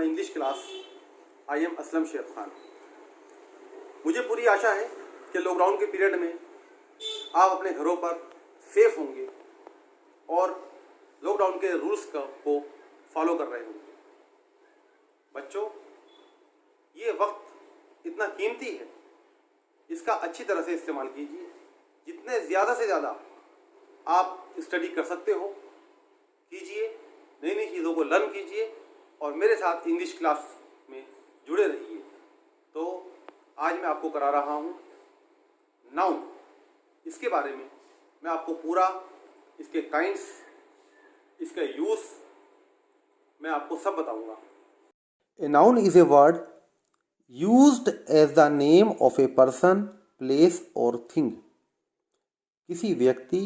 My English class. I am Aslam Sher Khan. मुझे पूरी आशा है कि लॉकडाउन के पीरियड में आप अपने घरों पर सेफ होंगे और लॉकडाउन के रूल्स को फॉलो कर रहे होंगे। बच्चों, ये वक्त इतना कीमती है, इसका अच्छी तरह से इस्तेमाल कीजिए। जितने ज़्यादा से ज़्यादा आप स्टडी कर सकते हो कीजिए, नई नई चीज़ों को लर्न कीजिए और मेरे साथ इंग्लिश क्लास में जुड़े रहिए। तो आज मैं आपको करा रहा हूँ नाउन। इसके बारे में मैं आपको पूरा, इसके काइंड्स, इसका यूज़ मैं आपको सब बताऊंगा। A noun is a word used as the name of a person, place और थिंग। किसी व्यक्ति,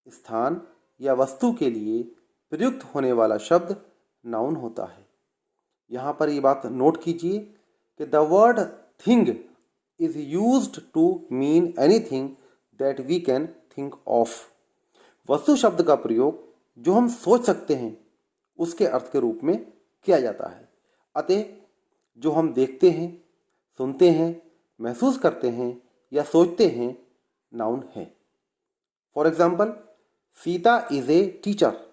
स्थान या वस्तु के लिए प्रयुक्त होने वाला शब्द नाउन होता है। यहाँ पर ये बात नोट कीजिए कि the word thing is used to mean anything that we can think of. वस्तु शब्द का प्रयोग जो हम सोच सकते हैं उसके अर्थ के रूप में किया जाता है। अतः जो हम देखते हैं, सुनते हैं, महसूस करते हैं या सोचते हैं, नाउन है। For example, Sita is a teacher.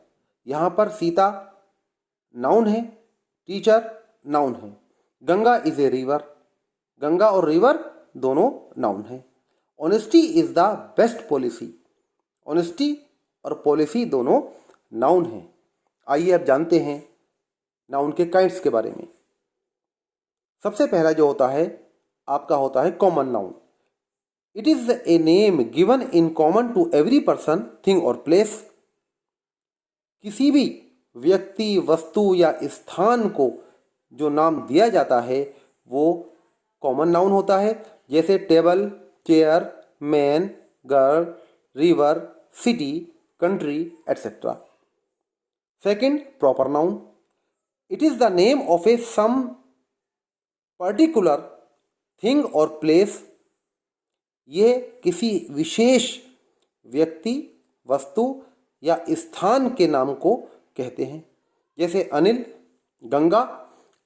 यहाँ पर सीता नाउन है, टीचर नाउन है। Ganga is a river. Ganga और रिवर दोनों नाउन है। Honesty is the best policy. Honesty और पॉलिसी दोनों नाउन है। आइए अब जानते हैं नाउन के काइंड्स के बारे में। सबसे पहला जो होता है आपका होता है common noun. It is a name given in common to every person, thing और प्लेस। किसी भी व्यक्ति, वस्तु या स्थान को जो नाम दिया जाता है वो कॉमन नाउन होता है। जैसे table, chair, man, girl, river, city, country etcetera. Second, proper noun. It is the name of a some particular thing और प्लेस। ये किसी विशेष व्यक्ति, वस्तु या स्थान के नाम को कहते हैं। जैसे अनिल, गंगा,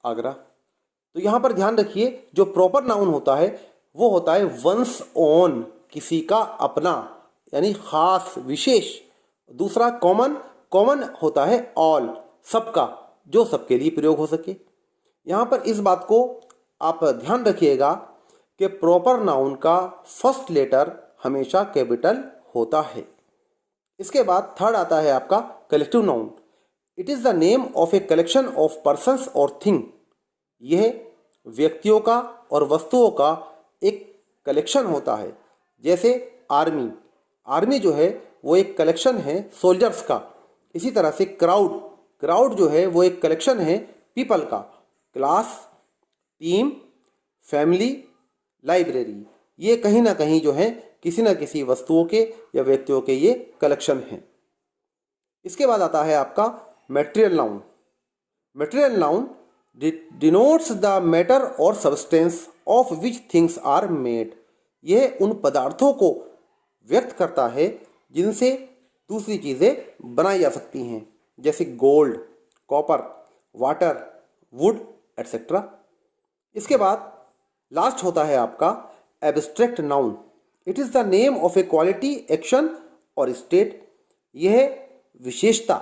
आगरा। तो यहाँ पर ध्यान रखिए, जो प्रॉपर नाउन होता है वो होता है वंस ओन, किसी का अपना, यानी खास, विशेष। दूसरा कॉमन, कॉमन होता है ऑल, सबका, जो सबके लिए प्रयोग हो सके। यहाँ पर इस बात को आप ध्यान रखिएगा कि प्रॉपर नाउन का फर्स्ट लेटर हमेशा कैपिटल होता है। इसके बाद थर्ड आता है आपका collective noun. It is the name of a collection of persons और थिंग। यह व्यक्तियों का और वस्तुओं का एक कलेक्शन होता है। जैसे आर्मी, आर्मी जो है वो एक कलेक्शन है सोल्जर्स का। इसी तरह से क्राउड, क्राउड जो है वो एक कलेक्शन है पीपल का। क्लास, टीम, फैमिली, लाइब्रेरी, ये कहीं ना कहीं जो है किसी न किसी वस्तुओं के या व्यक्तियों के ये कलेक्शन हैं। इसके बाद आता है आपका material noun. Material noun denotes the matter और substance of which things are made. यह उन पदार्थों को व्यक्त करता है जिनसे दूसरी चीज़ें बनाई जा सकती हैं। जैसे gold, copper, water, would etcetera. इसके बाद लास्ट होता है आपका abstract noun. It is the name of A quality, action और स्टेट। यह विशेषता,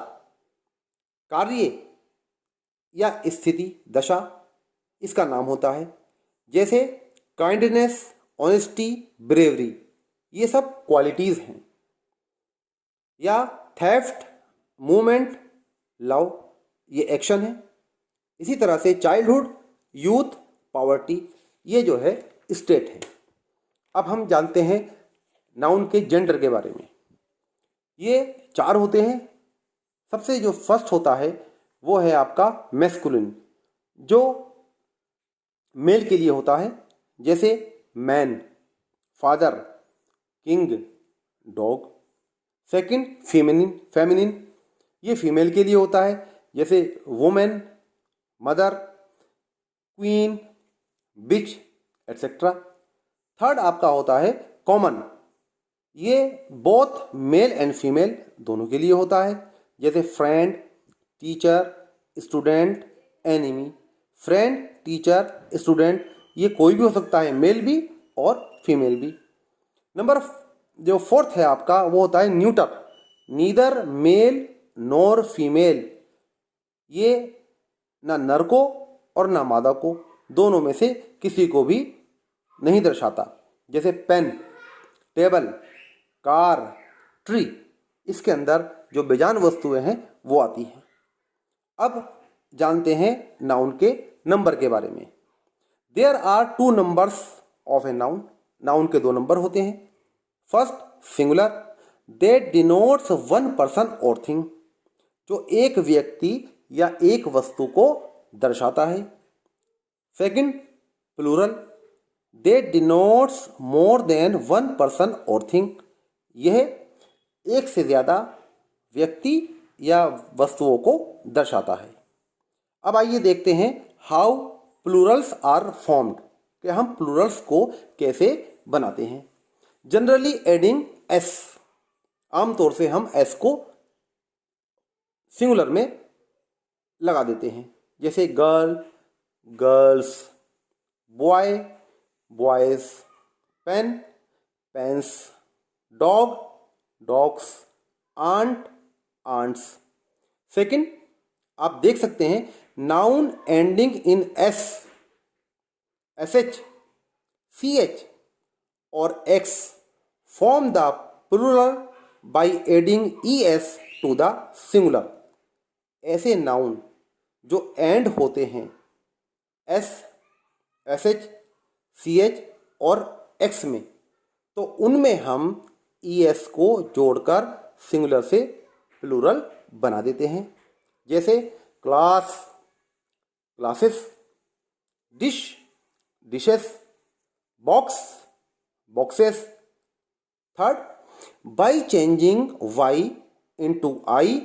कार्य या स्थिति, दशा, इसका नाम होता है। जैसे काइंडनेस, ऑनेस्टी, ब्रेवरी, ये सब क्वालिटीज़ हैं। या थेफ्ट, मूवमेंट, लव, ये एक्शन है। इसी तरह से चाइल्डहुड, यूथ, पॉवर्टी, ये जो है स्टेट है। अब हम जानते हैं नाउन के जेंडर के बारे में। ये 4 होते हैं। सबसे जो फर्स्ट होता है वो है आपका मैस्कुलिन, जो मेल के लिए होता है। जैसे man, father, king, dog. Second feminine, feminine, ये फीमेल के लिए होता है। जैसे वुमेन, मदर, क्वीन, बिच एटसेट्रा। थर्ड आपका होता है कॉमन। ये बोथ मेल एंड फीमेल दोनों के लिए होता है। जैसे friend, teacher, student, enemy, friend, teacher, student, ये कोई भी हो सकता है, मेल भी और फीमेल भी। नंबर जो फोर्थ है आपका वो होता है neuter, neither male nor female. ये ना नर को और ना मादा को, दोनों में से किसी को भी नहीं दर्शाता। जैसे पेन, टेबल, कार, ट्री, इसके अंदर जो बेजान वस्तुएं हैं वो आती हैं। अब जानते हैं नाउन के नंबर के बारे में। There are 2 numbers of a noun. Noun के 2 नंबर होते हैं। First singular, that denotes one person और थिंग, जो एक व्यक्ति या एक वस्तु को दर्शाता है। Second plural, that denotes more than one person और थिंग, यह एक से ज़्यादा व्यक्ति या वस्तुओं को दर्शाता है। अब आइए देखते हैं हाउ प्लूरल्स आर फॉर्म्ड, कि हम प्लूरल्स को कैसे बनाते हैं। जनरली एडिंग एस, आमतौर से हम एस को सिंगुलर में लगा देते हैं। जैसे girl, girls, boy, boys, pen, pens, dog, dogs, aunt, aunts. Second, आप देख सकते हैं noun ending in S, S H, C H और X form the plural by adding E S to the singular. ऐसे नाउन जो end होते हैं S, S H, C H और एक्स में, तो उनमें हम ई एस को जोड़कर सिंगुलर से प्लूरल बना देते हैं। जैसे class, classes, dish, dishes, box, boxes. Third, by changing Y into I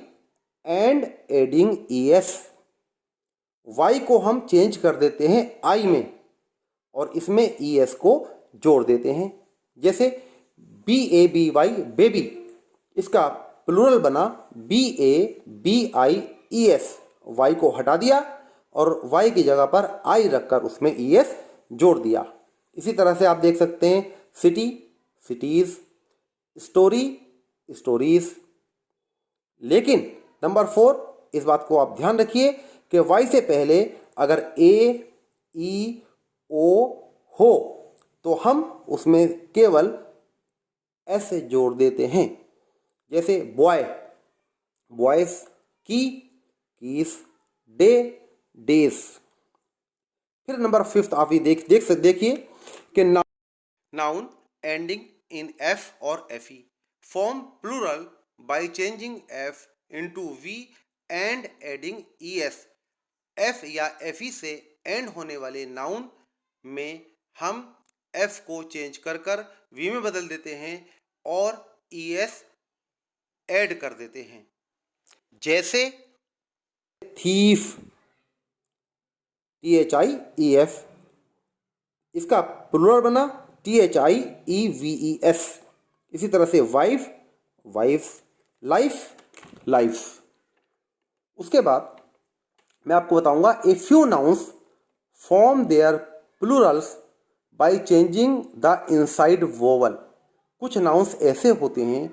and adding E S, Y को हम चेंज कर देते हैं आई में और इसमें ई एस को जोड़ देते हैं। जैसे B A B Y, baby, इसका प्लूरल बना B A B I E S, Y को हटा दिया और वाई की जगह पर आई रखकर उसमें ई एस जोड़ दिया। इसी तरह से आप देख सकते हैं सिटी, सिटीज, स्टोरी, स्टोरीज। लेकिन नंबर 4, इस बात को आप ध्यान रखिए कि वाई से पहले अगर ए, ई, ओ हो तो हम उसमें केवल एस जोड़ देते हैं। जैसे boy, boys, key, keys, day, days. फिर नंबर 5 आप ये देखिए कि नाउन एंडिंग इन एफ और F E form plural by changing F into V and adding E S. F या एफ ई से एंड होने वाले नाउन में हम एफ को चेंज कर वी में बदल देते हैं और ई एस ऐड कर देते हैं। जैसे thief, T H I E F, इसका प्लूरल बना T H I E V E S. इसी तरह से वाइफ, वाइफ, लाइफ, लाइफ। उसके बाद मैं आपको बताऊंगा a few nouns form their plurals by changing the inside vowel. कुछ नाउन्स ऐसे होते हैं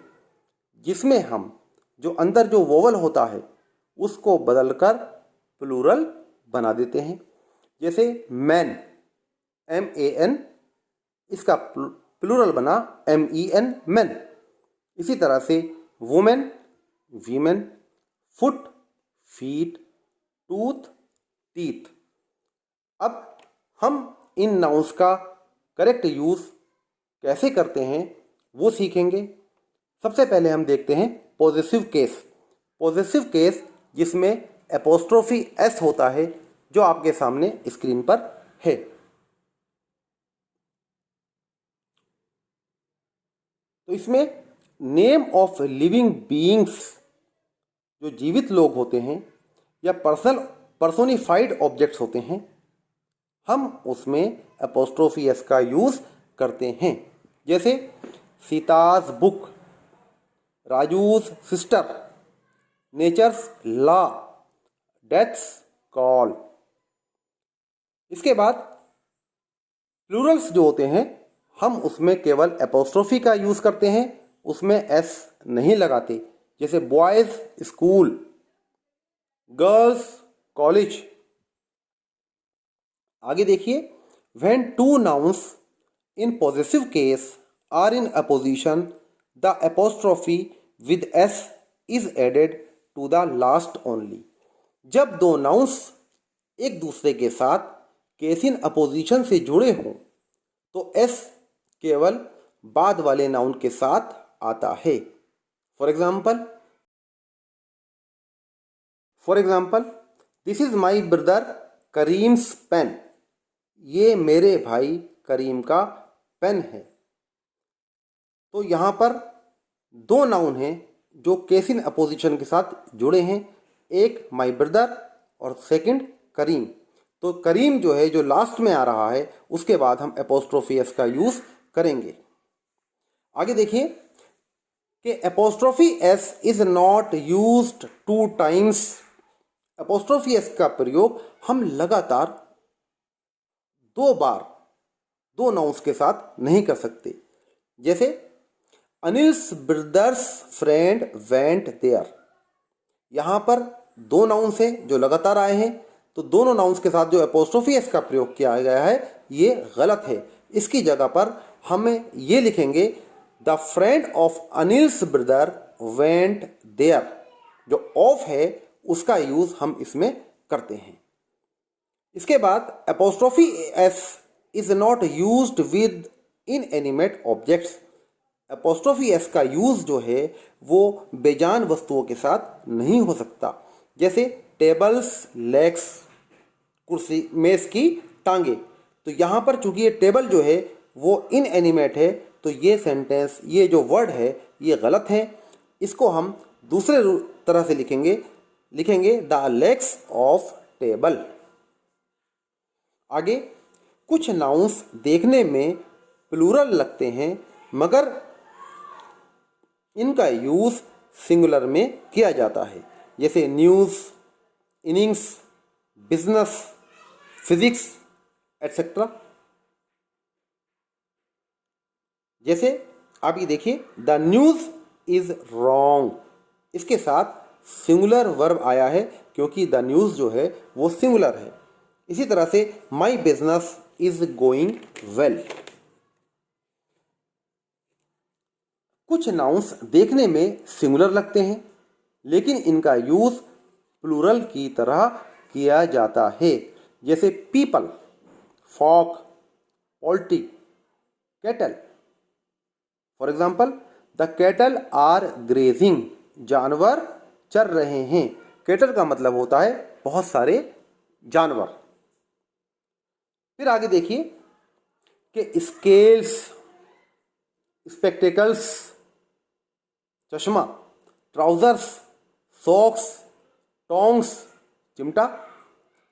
जिसमें हम जो अंदर जो वोवल होता है उसको बदलकर प्लूरल बना देते हैं। जैसे मैन, एम ए एन, इसका प्लूरल बना एम ई एन, मैन। इसी तरह से women, women, foot, feet, tooth, teeth. अब हम इन नाउन्स का करेक्ट यूज कैसे करते हैं वो सीखेंगे। सबसे पहले हम देखते हैं पॉजेसिव केस। पॉजेसिव केस जिसमें एपोस्ट्रोफी एस होता है, जो आपके सामने स्क्रीन पर है। तो इसमें नेम ऑफ लिविंग बीइंग्स, जो जीवित लोग होते हैं या पर्सोनिफाइड ऑब्जेक्ट्स होते हैं, हम उसमें एपोस्ट्रोफी एस का यूज करते हैं। जैसे Sita's book, Raju's sister, nature's law, death's call. इसके बाद प्लूरल्स जो होते हैं हम उसमें केवल एपोस्ट्रोफी का यूज़ करते हैं, उसमें एस नहीं लगाते। जैसे बॉयज़ स्कूल, गर्ल्स कॉलेज। आगे देखिए, when two nouns in possessive case are in apposition the apostrophe with S is added to the last only. जब दो नाउन्स एक दूसरे के साथ केस इन अपोजिशन से जुड़े हों तो एस केवल बाद वाले नाउन के साथ आता है। For example this is my brother Karim's pen. ये मेरे भाई करीम का पेन है। तो यहाँ पर दो नाउन हैं जो केस इन अपोजिशन के साथ जुड़े हैं, एक माई ब्रदर और सेकंड करीम। तो करीम जो है जो लास्ट में आ रहा है उसके बाद हम एपोस्ट्रोफी एस का यूज करेंगे। आगे देखिए कि apostrophe s is not used two times. Apostrophe s का प्रयोग हम लगातार दो बार दो नाउन्स के साथ नहीं कर सकते। जैसे Anil's brother's friend went there. यहां पर दो नाउन्स हैं जो लगातार आए हैं, तो दोनों नाउन्स के साथ जो एपोस्ट्रोफी एस का प्रयोग किया गया है ये गलत है। इसकी जगह पर हमें ये लिखेंगे the friend of Anil's brother went there. जो ऑफ है उसका यूज हम इसमें करते हैं। इसके बाद apostrophe s is not used with inanimate objects. Apostrophe s का यूज जो है वो बेजान वस्तुओं के साथ नहीं हो सकता। जैसे टेबल्स लेग्स, कुर्सी मेज की टांगे। तो यहाँ पर चूंकि ये टेबल जो है वो इनएनिमेट है तो ये सेंटेंस, ये जो वर्ड है ये गलत है। इसको हम दूसरे तरह से लिखेंगे द लेग्स ऑफ टेबल। आगे कुछ नाउन्स देखने में प्लूरल लगते हैं मगर इनका यूज सिंगुलर में किया जाता है। जैसे news, innings, business, physics etcetera. जैसे आप ये देखिए द न्यूज़ इज रॉन्ग। इसके साथ सिंगुलर वर्ब आया है क्योंकि द न्यूज़ जो है वो सिंगुलर है। इसी तरह से my business is going well. कुछ नाउन्स देखने में सिंगुलर लगते हैं लेकिन इनका यूज प्लूरल की तरह किया जाता है। जैसे people, folk, poultry, cattle. For example the cattle are grazing. जानवर चर रहे हैं। कैटल का मतलब होता है बहुत सारे जानवर। फिर आगे देखिए कि स्केल्स, स्पेक्टेकल्स, चश्मा, ट्राउजर्स, सॉक्स, टोंग्स, चिमटा,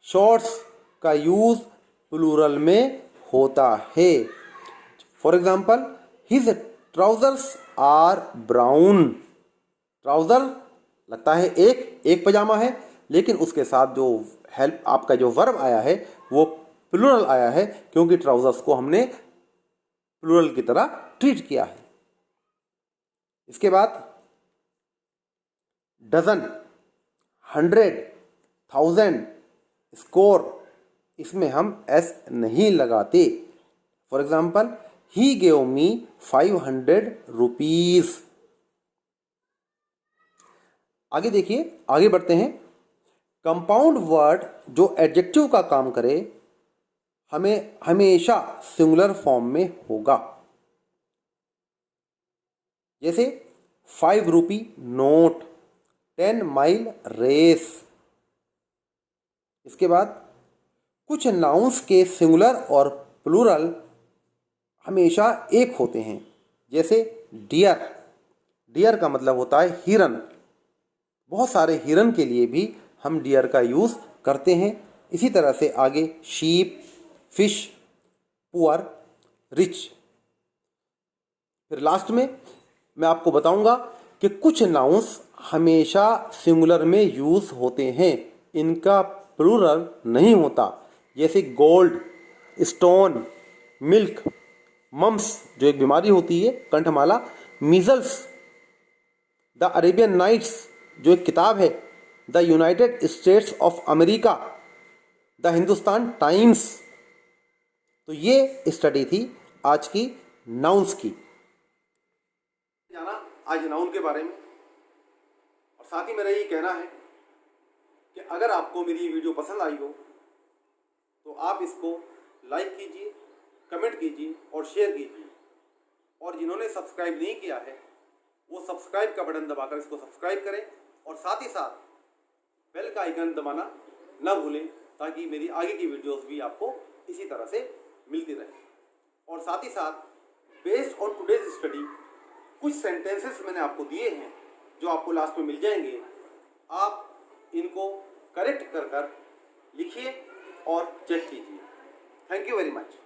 शॉर्ट्स का यूज प्लूरल में होता है। For example his trousers are brown. Trouser लगता है एक पजामा है लेकिन उसके साथ जो हेल्प आपका जो वर्ब आया है वो प्लूरल आया है क्योंकि ट्राउजर्स को हमने प्लूरल की तरह ट्रीट किया है। इसके बाद डजन, 100, 1000, स्कोर, इसमें हम एस नहीं लगाते। For example he gave me 500 rupees. आगे देखिए, आगे बढ़ते हैं। कंपाउंड वर्ड जो एडजेक्टिव का काम करे हमें हमेशा सिंगुलर फॉर्म में होगा। जैसे 5 रुपी नोट, 10 माइल रेस। इसके बाद कुछ नाउन्स के सिंगुलर और प्लूरल हमेशा एक होते हैं। जैसे डियर, डियर का मतलब होता है हिरन। बहुत सारे हिरन के लिए भी हम डियर का यूज़ करते हैं। इसी तरह से आगे शीप, फिश, पुअर, रिच। फिर लास्ट में मैं आपको बताऊंगा कि कुछ नाउन्स हमेशा सिंगुलर में यूज़ होते हैं, इनका प्लूरल नहीं होता। जैसे गोल्ड, स्टोन, मिल्क, मम्स जो एक बीमारी होती है, कंठमाला, मीजल्स, द अरेबियन नाइट्स जो एक किताब है, the United states of America, the Hindustan times. तो ये स्टडी थी आज की नाउन्स की। जाना आज नाउन के बारे में, और साथ ही मेरा ये कहना है कि अगर आपको मेरी ये वीडियो पसंद आई हो तो आप इसको लाइक कीजिए, कमेंट कीजिए और शेयर कीजिए। और जिन्होंने सब्सक्राइब नहीं किया है वो सब्सक्राइब का बटन दबाकर इसको सब्सक्राइब करें, और साथ ही साथ बेल का आइकन दबाना न भूलें, ताकि मेरी आगे की वीडियोस भी आपको इसी तरह से मिलती रहे। और साथ ही साथ बेस्ड ऑन टुडेज स्टडी कुछ सेंटेंसेस मैंने आपको दिए हैं जो आपको लास्ट में मिल जाएंगे। आप इनको करेक्ट कर लिखिए और चेक कीजिए। Thank you very much.